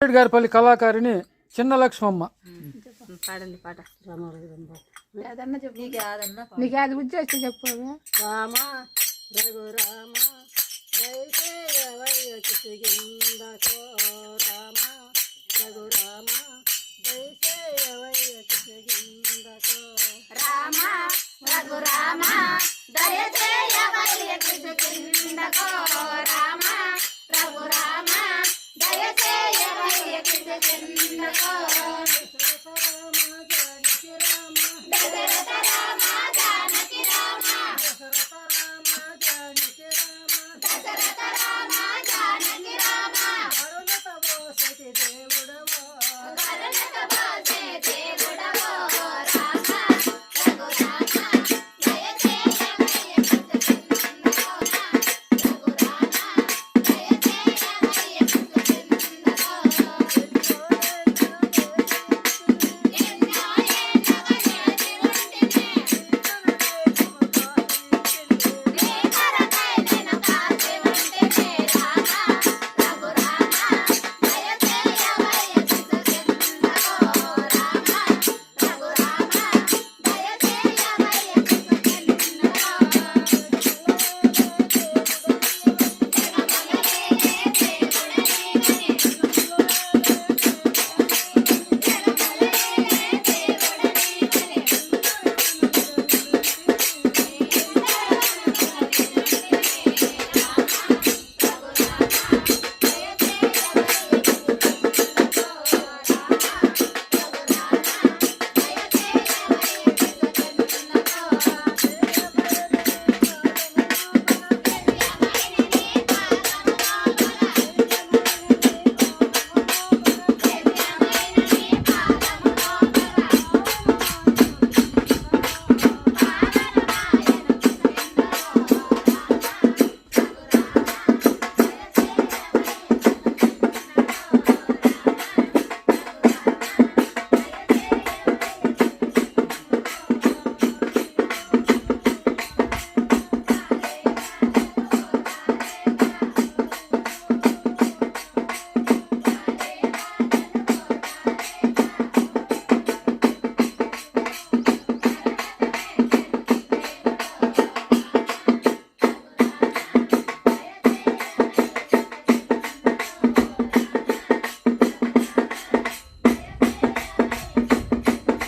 గారిపల్లి కళాకారిణి చిన్న లక్ష్మమ్మ. పాడండి పాట. నీకు అది ఉద్దేశం చెప్పు. రామ రఘురామ దయచేయవయ్యకిందకో రామ రఘురామ దయచేయవయ్యకిందకో రామ రఘురామ దయచేయవయ్యకిందకో రామ రఘురామ దయచేయవయ్యకిందకో దశరథ రామ జానకి రామ దశరథ రామ జానకి రామ కరుణత